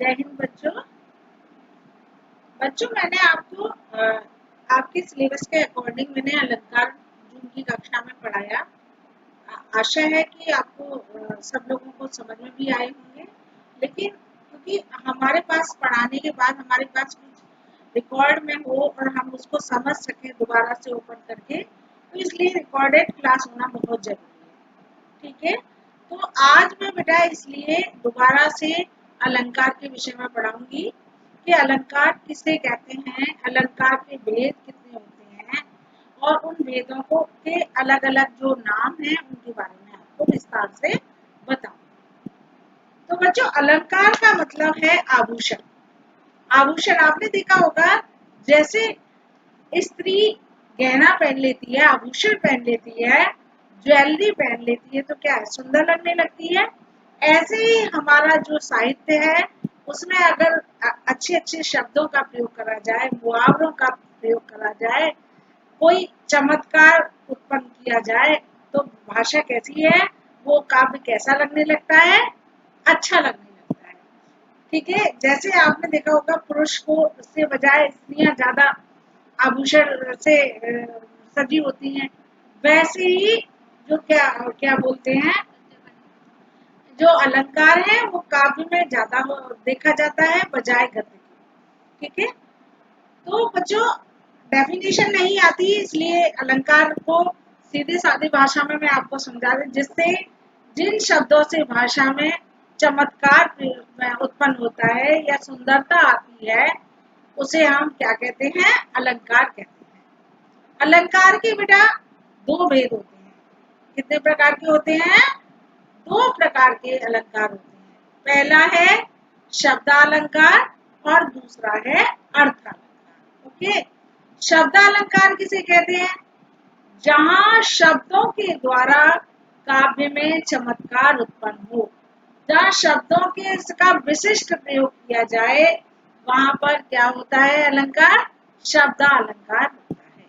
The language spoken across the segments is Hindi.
जय हिंद बच्चों। मैंने आपको आपके सिलेबस के अकॉर्डिंग मैंने अलंकार जून की कक्षा में पढ़ाया। आशा है कि आपको सब लोगों को समझ में भी आए होंगे। लेकिन क्योंकि हमारे पास पढ़ाने के बाद हमारे पास कुछ रिकॉर्ड में हो और हम उसको समझ सकें दोबारा से ओपन करके, तो इसलिए रिकॉर्डेड क्लास होना बहुत जरूरी है। ठीक है, तो आज मैं बेटा इसलिए दोबारा से अलंकार के विषय में पढ़ाऊंगी कि अलंकार किसे कहते हैं, अलंकार के भेद कितने होते हैं और उन भेदों को के अलग अलग जो नाम हैं उनके बारे में आपको विस्तार से बताऊंगी। तो बच्चों, अलंकार का मतलब है आभूषण। आभूषण आपने देखा होगा, जैसे स्त्री गहना पहन लेती है, आभूषण पहन लेती है, ज्वेलरी पहन लेती है, तो क्या है, सुंदर लगने लगती है। ऐसे ही हमारा जो साहित्य है उसमें अगर अच्छे अच्छे शब्दों का प्रयोग करा जाए, मुहावरों का प्रयोग करा जाए, कोई चमत्कार उत्पन्न किया जाए, तो भाषा कैसी है, वो काव्य कैसा लगने लगता है, अच्छा लगने लगता है। ठीक है, जैसे आपने देखा होगा पुरुष को से बजाय स्त्रियां ज्यादा आभूषण से सजी होती हैं, वैसे ही जो क्या क्या बोलते हैं, जो अलंकार है वो काव्य में ज्यादा देखा जाता है बजाय गद्य के। ठीक है, तो बच्चों डेफिनेशन नहीं आती, इसलिए अलंकार को सीधे सादी भाषा में मैं आपको समझा दूं, जिससे जिन शब्दों से भाषा में चमत्कार उत्पन्न होता है या सुंदरता आती है, उसे हम क्या कहते हैं, अलंकार कहते हैं। अलंकार के बेटा दो भेद होते हैं। कितने प्रकार के होते हैं? दो प्रकार के अलंकार होते हैं। पहला है शब्दालंकार और दूसरा है अर्थालंकार। ओके, शब्दालंकार किसे कहते हैं? जहां शब्दों के द्वारा काव्य में चमत्कार उत्पन्न हो, जहां शब्दों के इसका विशिष्ट प्रयोग किया जाए, वहां पर क्या होता है अलंकार? शब्दालंकार होता है।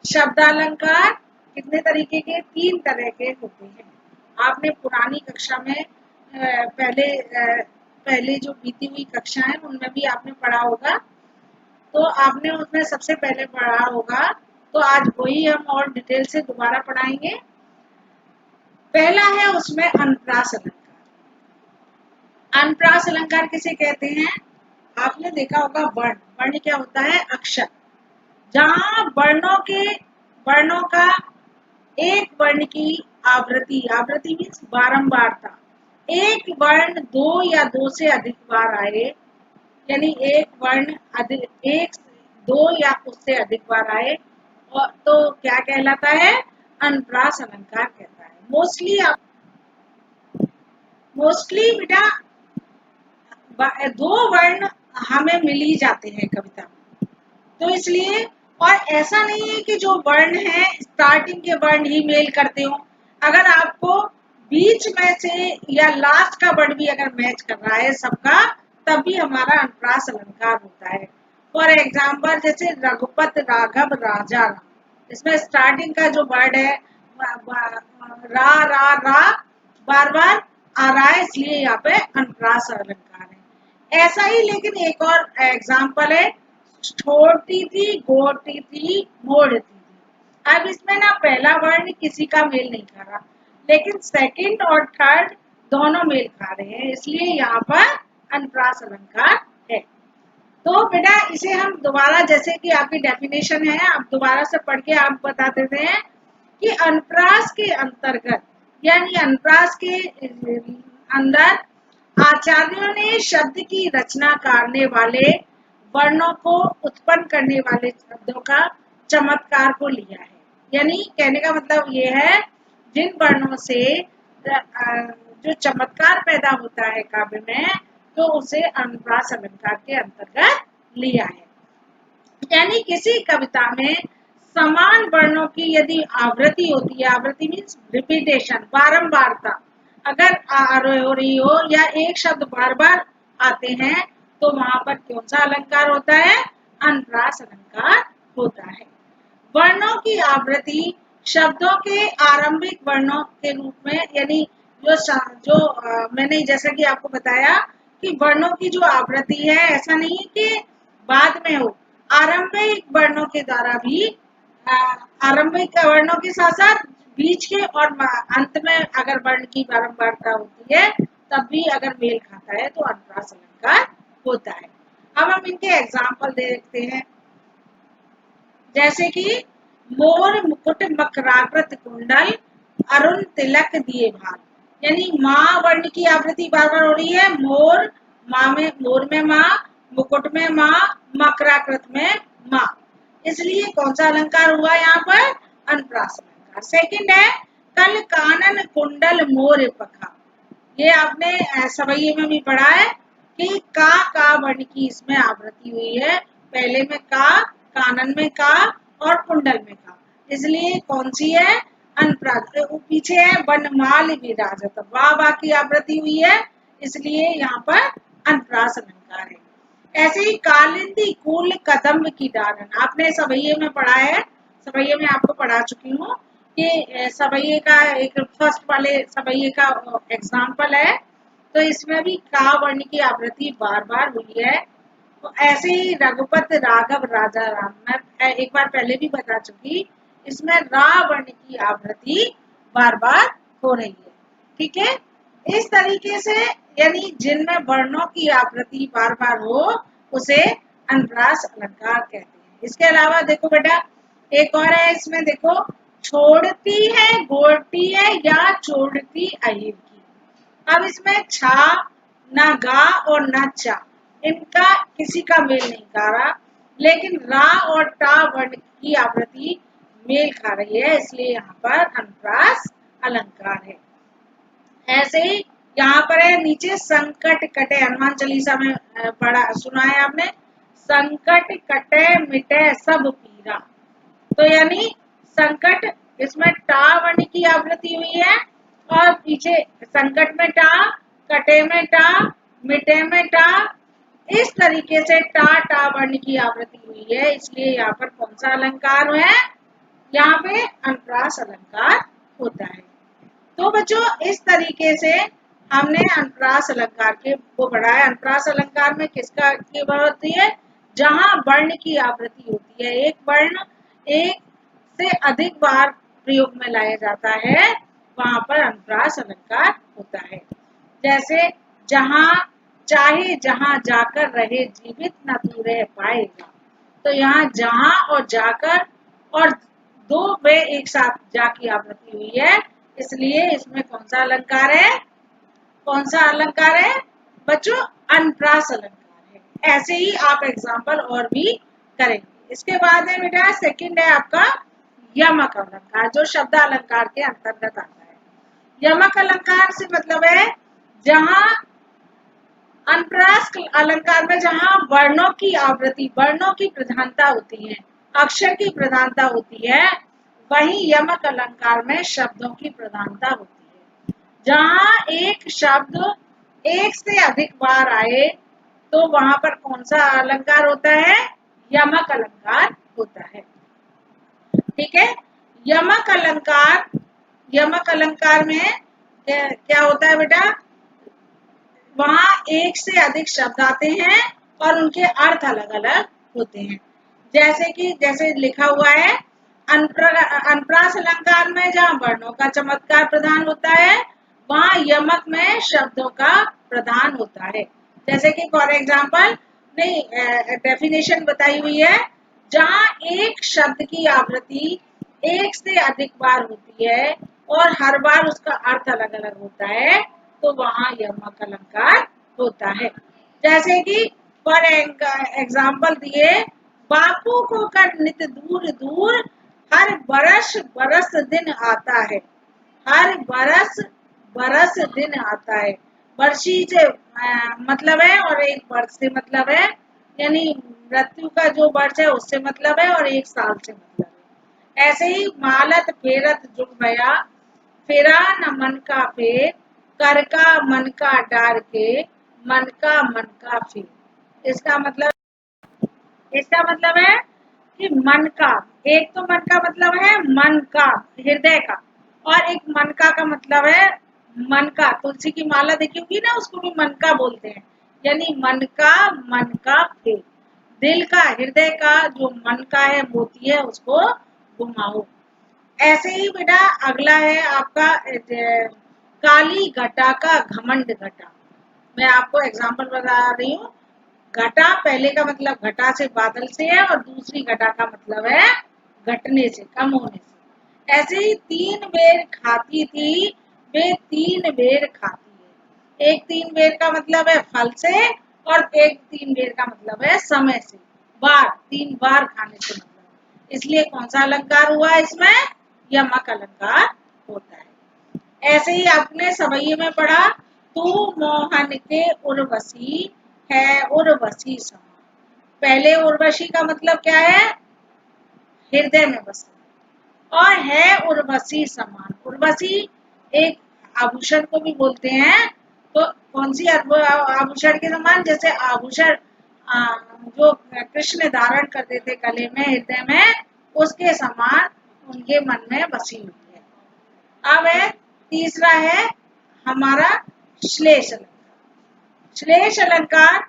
शब्दालंकार कितने तरीके के? तीन तरह के होते हैं। आपने पुरानी कक्षा में पहले जो बीती हुई कक्षा है उनमें भी आपने पढ़ा होगा, तो आपने उसमें सबसे पहले पढ़ा होगा, तो आज वही हम और डिटेल से दोबारा पढ़ाएंगे। पहला है उसमें अनुप्रास अलंकार। अनुप्रास अलंकार किसे कहते हैं? आपने देखा होगा वर्ण, वर्ण क्या होता है? अक्षर। जहां वर्णों का एक वर्ण की आवृत्ति, आवृत्ति मीन्स बारंबारता, एक वर्ण दो या दो से अधिक बार आए, यानी एक वर्ण एक दो या उससे अधिक बार आए, और तो क्या कहलाता है? अनुप्रास अलंकार कहता है। मोस्टली बेटा दो वर्ण हमें मिल ही जाते हैं कविता में, तो इसलिए, और ऐसा नहीं है कि जो वर्ण है स्टार्टिंग के वर्ण ही मेल करते हो। अगर आपको बीच में से या लास्ट का वर्ण भी अगर मैच कर रहा है सबका, तब भी हमारा अनुप्रास अलंकार होता है। फॉर एग्जाम्पल, जैसे रघुपत राघव राजा राम, इसमें स्टार्टिंग का जो वर्ड है रा रा रा बार बार आ रहा है, इसलिए यहाँ पे अनुप्रास अलंकार है। ऐसा ही लेकिन एक और एग्जाम्पल है, छोटी थी गोटी थी मोड़ती थी। अब इसमें ना पहला वर्ण किसी का मेल नहीं खा रहा, लेकिन सेकंड और थर्ड दोनों मेल खा रहे हैं, इसलिए यहाँ पर अनुप्रास अलंकार है। तो बेटा इसे हम दोबारा, जैसे कि आपकी डेफिनेशन है, आप दोबारा से पढ़ के आप बता देते हैं कि अनुप्रास के अंतर्गत, यानी अनुप्रास के अंदर आचार्यों ने शब्द की रचना करने वाले वर्णों को उत्पन्न करने वाले शब्दों का चमत्कार को लिया है। यानी कहने का मतलब ये है, जिन वर्णों से जो चमत्कार पैदा होता है काव्य में, तो उसे अनुप्रास अलंकार के अंतर्गत लिया है। यानी किसी कविता में समान वर्णों की यदि आवृत्ति होती है, आवृत्ति मीन्स रिपीटेशन, बारंबारता अगर हो रही हो या एक शब्द बार बार आते हैं, तो वहां पर कौन सा अलंकार होता है? अनुप्रास अलंकार होता है। वर्णों की आवृत्ति शब्दों के आरंभिक वर्णों के रूप में, यानी जो मैंने जैसा कि आपको बताया कि वर्णों की जो आवृत्ति है, ऐसा नहीं है कि बाद में हो, आरंभिक वर्णों के द्वारा भी आरंभिक वर्णों के साथ साथ बीच के और अंत में अगर वर्ण की बारंबारता होती है तब भी अगर मेल खाता है तो अनुप्रास अलंकार होता है। अब हम इनके एग्जाम्पल देखते हैं, जैसे कि मोर मुकुट मकराकृत कुंडल अरुण तिलक दिए भार, यानी माँ वर्ण की आवृत्ति बार बार हो रही है। मोर, माँ में, मोर में माँ, मुकुट में माँ, मकराकृत में माँ, इसलिए कौन सा अलंकार हुआ यहाँ पर? अनुप्रास अलंकार। सेकंड है कल कानन कुंडल मोर पखा, ये आपने सवैये में भी पढ़ा है कि का वर्ण की इसमें आवृत्ति हुई है, पहले में का, कानन में का और कुंडल में का, इसलिए कौन सी है? अनुप्रास। पीछे है वनमाल विराजत, वाह की आवृत्ति हुई है, इसलिए यहाँ पर अनुप्रास अलंकार है। ऐसे ही कालिंदी कुल कदम्ब की डालन, आपने सवैये में पढ़ा है, सवैये में आपको पढ़ा चुकी हूँ कि सवैये का एक फर्स्ट वाले सवैये का एग्जाम्पल है, तो इसमें भी का वर्ण की आवृत्ति बार बार हुई है। तो ऐसे ही रघुपत राघव राजा राम, मैं एक बार पहले भी बता चुकी, इसमें रा वर्ण की आवृत्ति बार बार हो रही है। ठीक है, इस तरीके से यानी जिनमें वर्णों की आवृत्ति बार बार हो उसे अनुप्रास अलंकार कहते हैं। इसके अलावा देखो बेटा, एक और है, इसमें देखो, छोड़ती है गोटी है या छोड़ती अहिर की। अब इसमें छा, ना गा और ना चा, इनका किसी का मेल नहीं खा रहा, लेकिन रा और टा वर्ण की आवृत्ति मेल खा रही है, इसलिए यहाँ पर अनुप्रास अलंकार है। ऐसे ही यहाँ पर है नीचे संकट कटे, हनुमान चालीसा में पढ़ा सुना है आपने, संकट कटे मिटे सब पीरा, तो यानी संकट, इसमें टा वर्ण की आवृत्ति हुई है और पीछे संकट में टा, कटे में टा, मिटे में टा, इस तरीके से टा वर्ण की आवृत्ति हुई है, इसलिए यहाँ पर कौन सा अलंकार है? यहाँ पे अनुप्रास अलंकार होता है। तो बच्चों इस तरीके से हमने अनुप्रास अलंकार के को पढ़ा है। अनुप्रास अलंकार में किसका की बात होती है? जहाँ वर्ण की आवृत्ति होती है, एक वर्ण एक से अधिक बार प्रयोग में लाया जाता है, वहां पर अनुप्रास अलंकार होता है। जैसे जहाँ चाहे जहाँ जाकर रहे जीवित न तू रह पाएगा, तो यहाँ जहाँ और जाकर और दो वे एक साथ जा की आवृत्ति हुई है, इसलिए इसमें कौन सा अलंकार है? कौन सा अलंकार है बच्चों? अनुप्रास अलंकार है। ऐसे ही आप एग्जाम्पल और भी करेंगे। इसके बाद है बेटा सेकंड है आपका यमक अलंकार, जो शब्द अलंकार के अंतर्गत आता है। यमक अलंकार से मतलब है जहां अनुप्रास अलंकार में जहां वर्णों की आवृत्ति, वर्णों की प्रधानता होती है, अक्षर की प्रधानता होती है, वहीं यमक अलंकार में शब्दों की प्रधानता होती है। जहां एक शब्द एक से अधिक बार आए तो वहां पर कौन सा अलंकार होता है? यमक अलंकार होता है। ठीक है, यमक अलंकार, यमक अलंकार में क्या होता है बेटा? वहां एक से अधिक शब्द आते हैं और उनके अर्थ अलग अलग होते हैं। जैसे कि जैसे लिखा हुआ है, अनुप्रास अलंकार में जहाँ वर्णों का चमत्कार प्रधान होता है, वहां यमक में शब्दों का प्रधान होता है। जैसे कि फॉर एग्जाम्पल, नहीं डेफिनेशन बताई हुई है, जहाँ एक शब्द की आवृत्ति एक से अधिक बार होती है और हर बार उसका अर्थ अलग अलग होता है, तो वहां यमक अलंकार होता है। जैसे कि फॉर एग्जाम्पल दिए, बापू को कर नित दूर दूर, हर बरस बरस दिन आता है, हर बरस बरस दिन आता है। वर्षी से मतलब है और एक वर्ष से मतलब है, यानी मृत्यु का जो वर्ष है उससे मतलब है और एक साल से मतलब है। ऐसे ही मालत फेरत जुग भया, फेरा न मन का फेर, कर का मन का डार के, मन का फेर। इसका मतलब है कि मन का, एक तो मन का मतलब है मन का, हृदय का, और एक मन का मतलब है मन का। तुलसी की माला देखी होगी ना, उसको भी मन का बोलते हैं, यानी मन का फेर, दिल का, हृदय का जो मन का है मोती है उसको घुमाओ। ऐसे ही बेटा अगला है आपका काली घटा का घमंड घटा। मैं आपको एग्जांपल बता रही हूँ। घटा पहले का मतलब घटा से बादल से है और दूसरी घटा का मतलब है घटने से, कम होने से। ऐसे ही 3 बेर खाती थी वे 3 बेर खाती है। एक 3 बेर का मतलब है फल से और एक 3 बेर का मतलब है समय से, बार, 3 बार खाने से मतलब। इसलिए कौन सा अलंकार हुआ इसमें? यमक अलंकार होता है। ऐसे ही आपने सवैये में पढ़ा, तू मोहन के उर्वशी है उर्वशी समा। पहले उर्वशी का मतलब क्या है? हृदय में बसा। और है उर्वशी समान। उर्वशी एक आभूषण को भी बोलते हैं। तो कौन सी आभूषण के समान? जैसे आभूषण जो कृष्ण धारण करते थे गले में, हृदय में, उसके समान उनके मन में बसी हुई है। अब है तीसरा है हमारा श्लेष अलंकार। श्लेष अलंकार,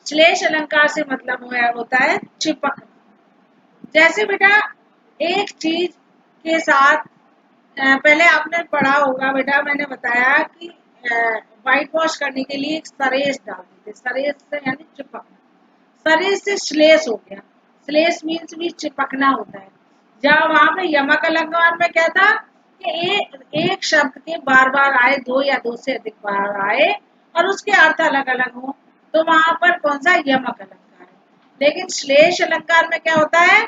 श्लेष अलंकार से मतलब होता है चिपकना। जैसे बेटा एक चीज के साथ पहले आपने पढ़ा होगा बेटा, मैंने बताया कि व्हाइट वॉश करने के लिए एक सरेस डालते थे। सरेस से यानी चिपकना, सरेस से श्लेष हो गया। श्लेष मीन्स भी चिपकना होता है। जहाँ वहां पे यमक अलंकार में क्या था कि एक शब्द के बार बार आए, 2 या 2 से अधिक बार आए और उसके अर्थ अलग अलग हो, तो वहां पर कौन सा? यमक अलंकार है। लेकिन श्लेष अलंकार में क्या होता है?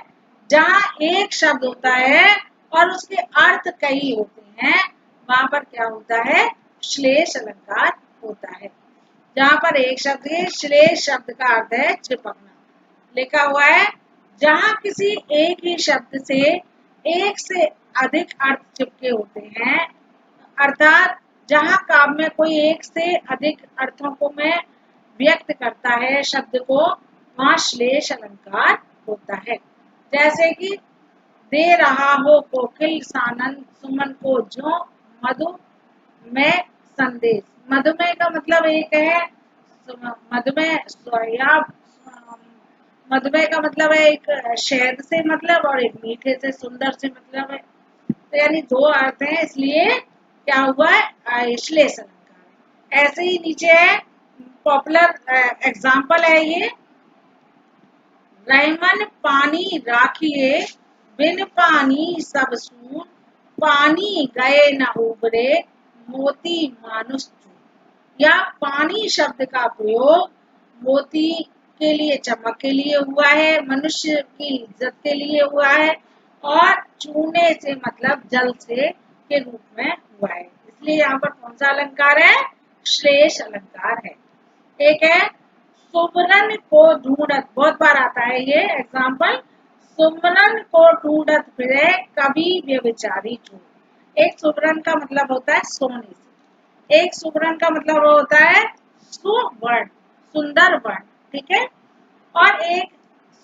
जहाँ एक शब्द होता है और उसके अर्थ कई होते हैं, वहां पर क्या होता है? श्लेष अलंकार होता है। जहां पर एक शब्द है, श्लेष शब्द का अर्थ है चिपकना। लिखा हुआ है जहां किसी एक ही शब्द से एक से अधिक अर्थ चिपके होते हैं, अर्थात जहां काव्य में कोई एक से अधिक अर्थों को में व्यक्त करता है शब्द को, वहां श्लेष अलंकार होता है। जैसे कि दे रहा हो कोकिल सानंद सुमन को जो मधु में संदेश। मधुमेह का मतलब एक है मधुमेह या मधुमेह का मतलब है एक शहद से मतलब, और एक मीठे से, सुंदर से मतलब है। तो यानी 2 अर्थ हैं, इसलिए क्या हुआ है? श्लेष अलंकार। ऐसे ही नीचे है पॉपुलर एग्जाम्पल है ये, रहमन पानी राखिए बिन पानी सब सून, पानी गए न उबरे मोती मानुष चूर। या पानी शब्द का प्रयोग मोती के लिए, चमक के लिए हुआ है, मनुष्य की इज्जत के लिए हुआ है, और चूने से मतलब जल से के रूप में हुआ है। इसलिए यहाँ पर कौन सा अलंकार है? श्लेष अलंकार है। एक है सुमरन को ढूंढत, बहुत बार आता है ये एग्जाम्पल, सुमरन को ढूंढत फिरे कभी व्यभिचारी चूर। एक सुमरन का मतलब होता है सोने से, एक सुमरन का मतलब होता है सुवर्ण, सुंदर वर्ण, ठीक है। और एक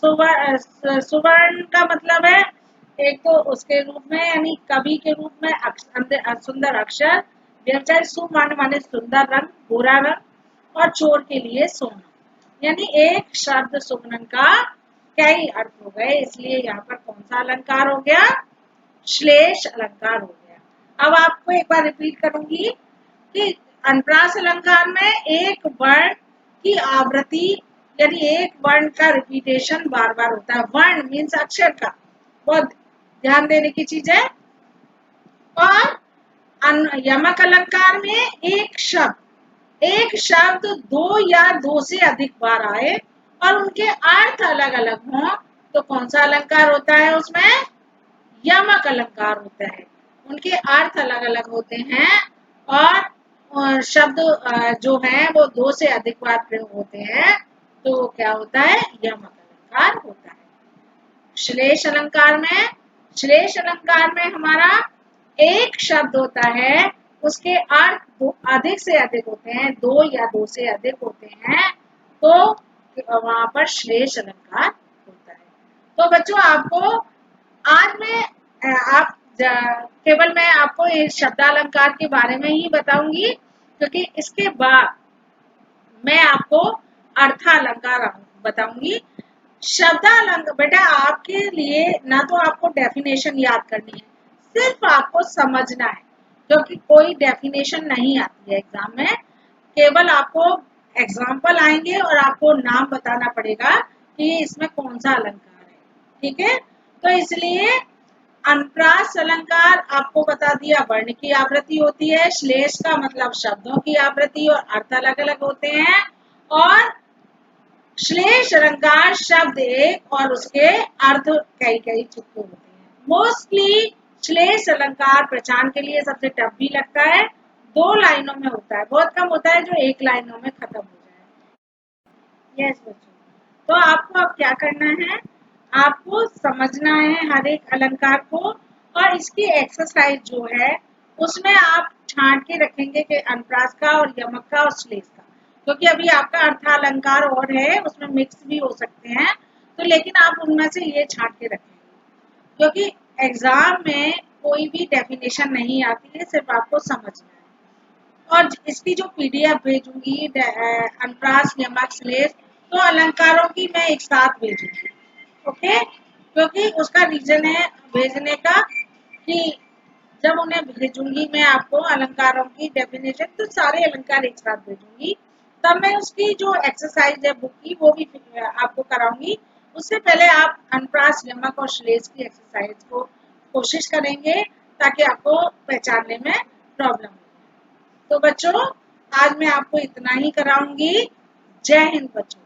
सुवर्ण का मतलब है एक तो उसके रूप में यानी कवि के रूप में सुंदर अक्षर, व्यवचारी सुवर्ण माने सुंदर रंग, गोरा रंग, और चोर के लिए सोना। यानी एक शब्द सुमरन का कई अर्थ हो गए, इसलिए यहाँ पर कौन सा अलंकार हो गया? श्लेष अलंकार हो गया। अब आपको एक बार रिपीट करूंगी कि अनुप्रास अलंकार में एक वर्ण की आवृत्ति यानी एक वर्ण का रिपीटेशन बार बार होता है। वर्ण मीन्स अक्षर का, बहुत ध्यान देने की चीज है। और यमक अलंकार में एक शब्द 2 या 2 से अधिक बार आए और उनके अर्थ अलग अलग हों, तो कौन सा अलंकार होता है? उसमें यमक अलंकार होता है। उनके अर्थ अलग अलग होते हैं और शब्द जो है वो 2 से अधिक बार प्रयोग होते हैं, तो क्या होता है? यमक अलंकार होता है। श्लेष अलंकार में हमारा एक शब्द होता है, उसके अर्थ अधिक से अधिक होते हैं, 2 या 2 से अधिक होते हैं, तो वहां पर श्लेष अलंकार होता है। तो बच्चों आपको आज मैं आप केवल मैं आपको इस शब्दालंकार के बारे में ही बताऊंगी, क्योंकि इसके बाद मैं आपको अर्थालंकार बताऊंगी। शब्दालंकार बेटा आपके लिए ना तो आपको डेफिनेशन याद करनी है, सिर्फ आपको समझना है, क्योंकि कोई डेफिनेशन नहीं आती है एग्जाम में। केवल आपको एग्जाम्पल आएंगे और आपको नाम बताना पड़ेगा कि इसमें कौन सा अलंकार है। ठीक है, तो इसलिए अनुप्रास अलंकार आपको बता दिया, वर्ण की आवृत्ति होती है, श्लेष का मतलब शब्दों की आवृत्ति और अर्थ अलग अलग होते हैं, और श्लेष अलंकार शब्द एक और उसके अर्थ कई कई चुके होते हैं। मोस्टली श्लेष अलंकार पहचान के लिए सबसे टफ भी लगता है, 2 लाइनों में होता है, बहुत कम होता है जो 1 लाइनों में खत्म हो जाए। यस बच्चों, तो आपको अब क्या करना है, आपको समझना है हर एक अलंकार को, और इसकी एक्सरसाइज जो है उसमें आप छांट के रखेंगे कि अनुप्रास का और यमक का और श्लेष का, क्योंकि अभी आपका अर्थालंकार और है, उसमें मिक्स भी हो सकते हैं, तो लेकिन आप उनमें से ये छांट के रखेंगे, क्योंकि एग्जाम में कोई भी डेफिनेशन नहीं आती है, सिर्फ आपको समझना है। और इसकी जो पीडीएफ भेजूंगी अनुप्रास यमक श्लेष, तो अलंकारों की मैं एक साथ भेजूंगी। ओके, क्योंकि उसका रीजन है भेजने का कि जब उन्हें भेजूंगी मैं आपको अलंकारों की डेफिनेशन, तो सारे अलंकार एक साथ भेजूंगी, तब मैं उसकी जो एक्सरसाइज है बुक की वो भी आपको कराऊंगी। उससे पहले आप अनुप्रास यमक और श्लेष की एक्सरसाइज को कोशिश करेंगे, ताकि आपको पहचानने में प्रॉब्लम हो। तो बच्चों आज मैं आपको इतना ही कराऊंगी। जय हिंद बच्चों।